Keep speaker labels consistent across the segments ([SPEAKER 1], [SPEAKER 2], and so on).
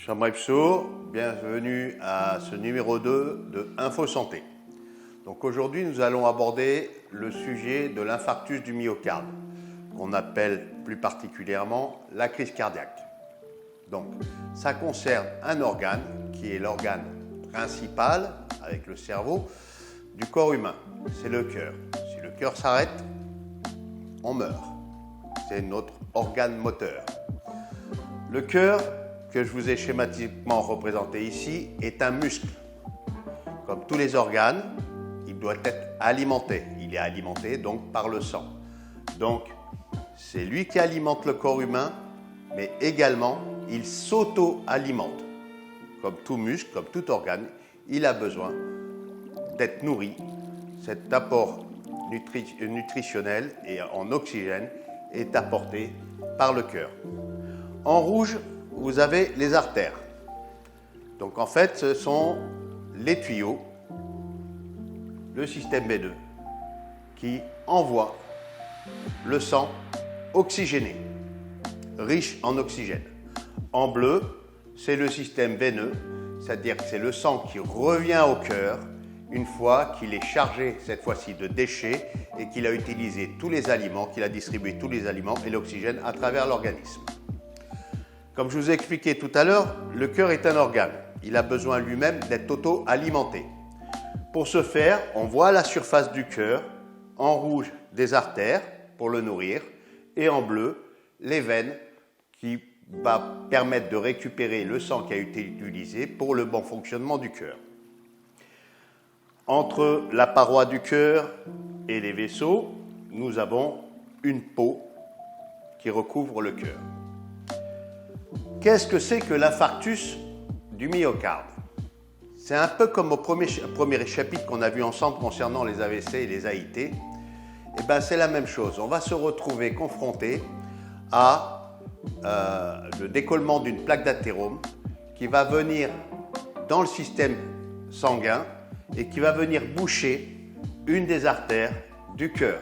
[SPEAKER 1] Jean-Marie Psaud, bienvenue à ce numéro 2 de Info Santé. Donc aujourd'hui, nous allons aborder le sujet de l'infarctus du myocarde, qu'on appelle plus particulièrement la crise cardiaque. Donc, ça concerne un organe qui est l'organe principal, avec le cerveau, du corps humain. C'est le cœur. Si le cœur s'arrête, on meurt. C'est notre organe moteur. Le cœur, que je vous ai schématiquement représenté ici, est un muscle. Comme tous les organes, il doit être alimenté. Il est alimenté donc par le sang. Donc, c'est lui qui alimente le corps humain, mais également, il s'auto-alimente. Comme tout muscle, comme tout organe, il a besoin d'être nourri. Cet apport nutritionnel et en oxygène est apporté par le cœur. En rouge, vous avez les artères. Donc en fait, ce sont les tuyaux, le système veineux, qui envoie le sang oxygéné, riche en oxygène. En bleu, c'est le système veineux, c'est-à-dire que c'est le sang qui revient au cœur une fois qu'il est chargé, cette fois-ci, de déchets et qu'il a utilisé tous les aliments, qu'il a distribué tous les aliments et l'oxygène à travers l'organisme. Comme je vous ai expliqué tout à l'heure, le cœur est un organe. Il a besoin lui-même d'être auto-alimenté. Pour ce faire, on voit à la surface du cœur, en rouge, des artères pour le nourrir et en bleu, les veines qui vont permettre de récupérer le sang qui a été utilisé pour le bon fonctionnement du cœur. Entre la paroi du cœur et les vaisseaux, nous avons une peau qui recouvre le cœur. Qu'est-ce que c'est que l'infarctus du myocarde? C'est un peu comme au premier chapitre qu'on a vu ensemble concernant les AVC et les AIT. Eh bien, c'est la même chose. On va se retrouver confronté à le décollement d'une plaque d'athérome qui va venir dans le système sanguin et qui va venir boucher une des artères du cœur.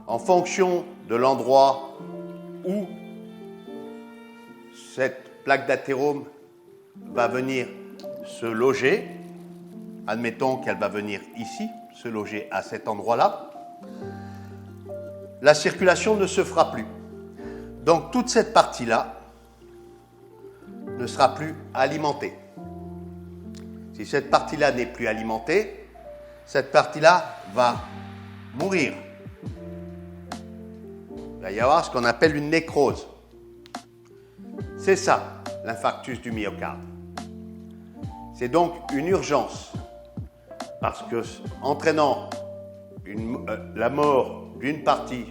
[SPEAKER 1] En fonction de l'endroit où cette plaque d'athérome va venir se loger, admettons qu'elle va venir ici, se loger à cet endroit-là, la circulation ne se fera plus. Donc toute cette partie-là ne sera plus alimentée. Si cette partie-là n'est plus alimentée, cette partie-là va mourir. Il va y avoir ce qu'on appelle une nécrose. C'est ça, l'infarctus du myocarde. C'est donc une urgence, parce que entraînant la mort d'une partie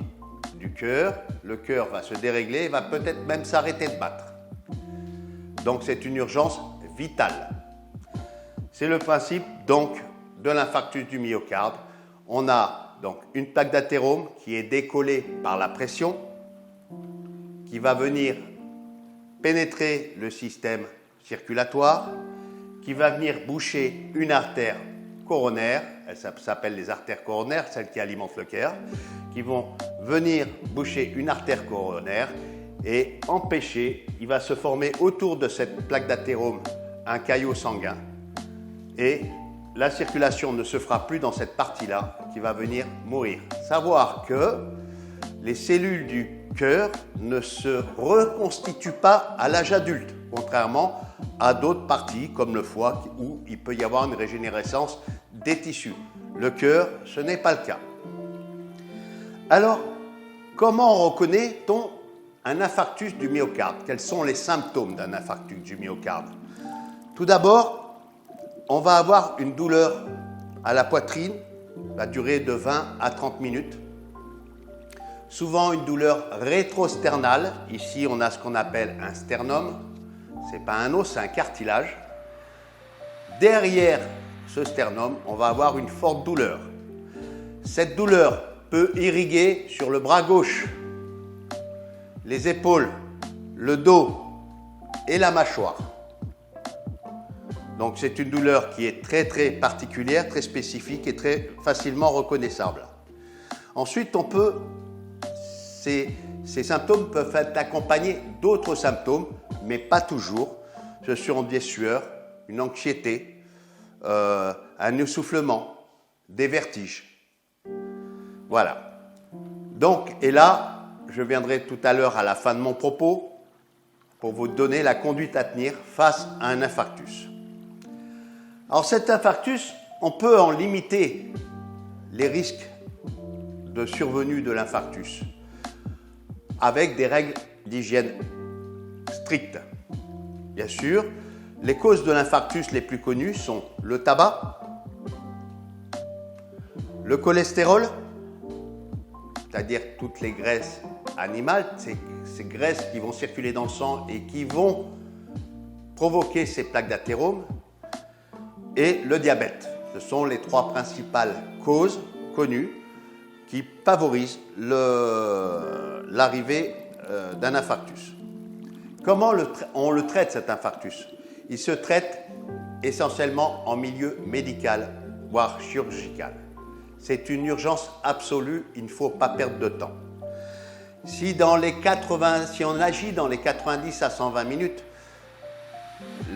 [SPEAKER 1] du cœur, le cœur va se dérégler et va peut-être même s'arrêter de battre. Donc c'est une urgence vitale. C'est le principe donc de l'infarctus du myocarde. On a donc une plaque d'athérome qui est décollée par la pression, qui va venir pénétrer le système circulatoire, qui va venir boucher une artère coronaire, ça s'appelle les artères coronaires, celles qui alimentent le cœur, qui vont venir boucher une artère coronaire et empêcher, il va se former autour de cette plaque d'athérome un caillot sanguin. Et la circulation ne se fera plus dans cette partie-là qui va venir mourir. Savoir que les cellules du cœur ne se reconstituent pas à l'âge adulte, contrairement à d'autres parties comme le foie où il peut y avoir une régénérescence des tissus. Le cœur, ce n'est pas le cas. Alors, comment reconnaît-on un infarctus du myocarde? Quels sont les symptômes d'un infarctus du myocarde? Tout d'abord, on va avoir une douleur à la poitrine, va durer de 20 à 30 minutes. Souvent une douleur rétrosternale. Ici, on a ce qu'on appelle un sternum. Ce n'est pas un os, c'est un cartilage. Derrière ce sternum, on va avoir une forte douleur. Cette douleur peut irriguer sur le bras gauche, les épaules, le dos et la mâchoire. Donc c'est une douleur qui est très très particulière, très spécifique et très facilement reconnaissable. Ensuite, ces symptômes peuvent être accompagnés d'autres symptômes, mais pas toujours. ce sont des sueurs, une anxiété, un essoufflement, des vertiges. Voilà. Donc, et là, je viendrai tout à l'heure à la fin de mon propos pour vous donner la conduite à tenir face à un infarctus. Alors cet infarctus, on peut en limiter les risques de survenue de l'infarctus avec des règles d'hygiène strictes. Bien sûr, les causes de l'infarctus les plus connues sont le tabac, le cholestérol, c'est-à-dire toutes les graisses animales, ces graisses qui vont circuler dans le sang et qui vont provoquer ces plaques d'athérome, et le diabète. Ce sont les trois principales causes connues qui favorisent l'arrivée d'un infarctus. Comment on le traite, cet infarctus? Il se traite essentiellement en milieu médical, voire chirurgical. C'est une urgence absolue, il ne faut pas perdre de temps. Si on agit dans les 90 à 120 minutes,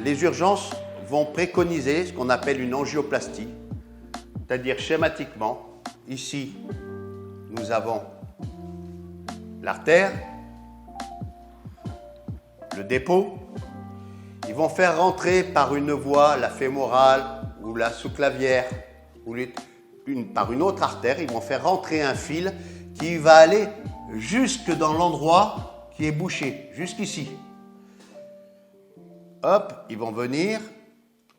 [SPEAKER 1] les urgences vont préconiser ce qu'on appelle une angioplastie, c'est-à-dire schématiquement, ici, nous avons l'artère, le dépôt. Ils vont faire rentrer par une voie, la fémorale ou la sous-clavière, ou par une autre artère, ils vont faire rentrer un fil qui va aller jusque dans l'endroit qui est bouché, jusqu'ici. Hop, ils vont venir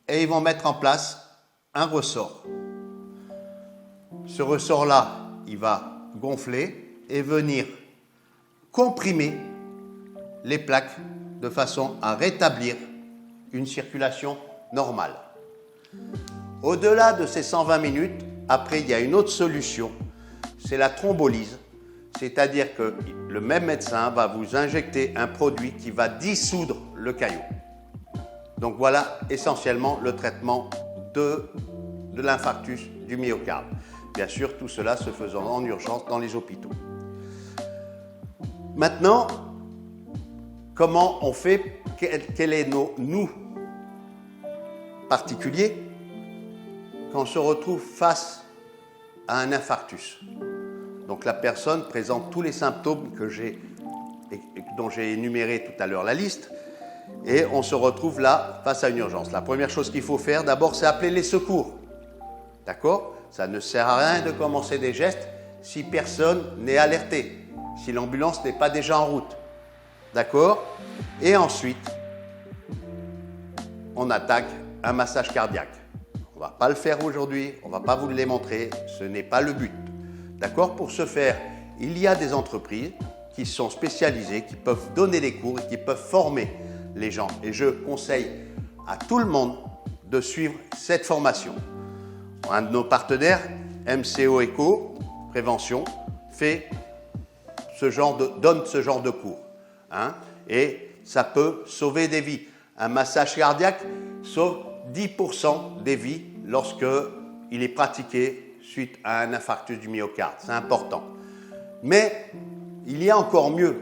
[SPEAKER 1] et ils vont mettre en place un ressort. Ce ressort-là, il va gonfler et venir comprimer les plaques de façon à rétablir une circulation normale. Au-delà de ces 120 minutes, après, il y a une autre solution, c'est la thrombolyse. C'est-à-dire que le même médecin va vous injecter un produit qui va dissoudre le caillot. Donc voilà essentiellement le traitement de l'infarctus du myocarde. Bien sûr, tout cela se faisant en urgence dans les hôpitaux. Maintenant, comment on fait? Quel est nous particuliers quand on se retrouve face à un infarctus? Donc la personne présente tous les symptômes dont j'ai énuméré tout à l'heure la liste, et on se retrouve là face à une urgence. La première chose qu'il faut faire d'abord, c'est appeler les secours. D'accord? Ça ne sert à rien de commencer des gestes si personne n'est alerté, si l'ambulance n'est pas déjà en route. D'accord? Et ensuite, on attaque un massage cardiaque. On ne va pas le faire aujourd'hui, on ne va pas vous le démontrer, ce n'est pas le but. D'accord? Pour ce faire, il y a des entreprises qui sont spécialisées, qui peuvent donner des cours et qui peuvent former les gens. Et je conseille à tout le monde de suivre cette formation. Un de nos partenaires, MCO Eco Prévention, donne ce genre de cours. Et ça peut sauver des vies. Un massage cardiaque sauve 10% des vies lorsqu'il est pratiqué suite à un infarctus du myocarde. C'est important. Mais il y a encore mieux.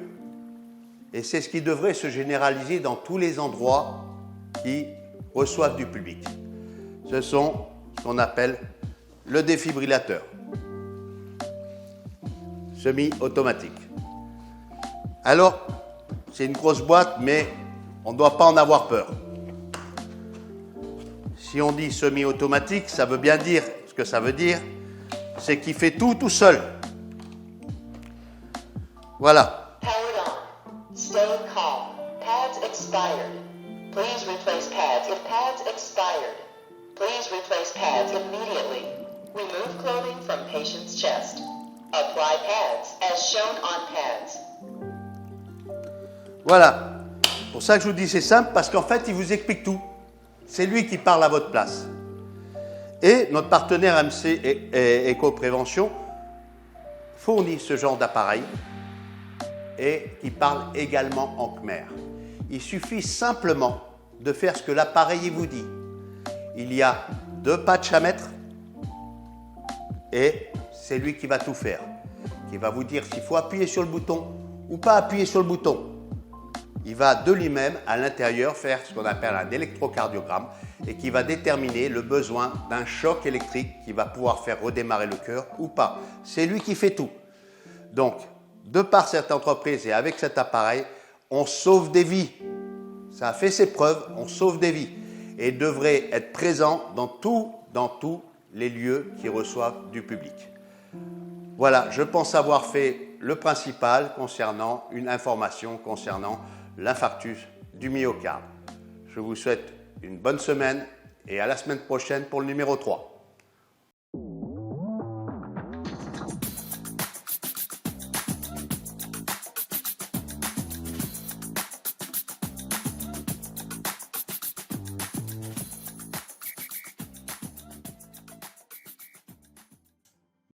[SPEAKER 1] Et c'est ce qui devrait se généraliser dans tous les endroits qui reçoivent du public. Ce sont ce qu'on appelle le défibrillateur semi-automatique. Alors, c'est une grosse boîte, mais on ne doit pas en avoir peur. Si on dit semi-automatique, ça veut bien dire, ce que ça veut dire, c'est qu'il fait tout seul. Voilà.
[SPEAKER 2] Powered on. Stay calm. Pads expired. Please replace pads if pads expired. Please replace pads immediately. Remove clothing from patient's chest. Apply pads as shown on pads.
[SPEAKER 1] Voilà. Pour ça que je vous dis c'est simple, parce qu'en fait, il vous explique tout. C'est lui qui parle à votre place. Et notre partenaire MC Éco-Prévention fournit ce genre d'appareil et qui parle également en khmer. Il suffit simplement de faire ce que l'appareil vous dit. Il y a 2 patchs à mettre et c'est lui qui va tout faire. Qui va vous dire s'il faut appuyer sur le bouton ou pas appuyer sur le bouton. il va de lui-même à l'intérieur faire ce qu'on appelle un électrocardiogramme et qui va déterminer le besoin d'un choc électrique qui va pouvoir faire redémarrer le cœur ou pas. C'est lui qui fait tout. Donc, de par cette entreprise et avec cet appareil, on sauve des vies. Ça a fait ses preuves, on sauve des vies et devrait être présent dans tous les lieux qui reçoivent du public. Voilà, je pense avoir fait le principal concernant une information concernant l'infarctus du myocarde. Je vous souhaite une bonne semaine et à la semaine prochaine pour le numéro 3.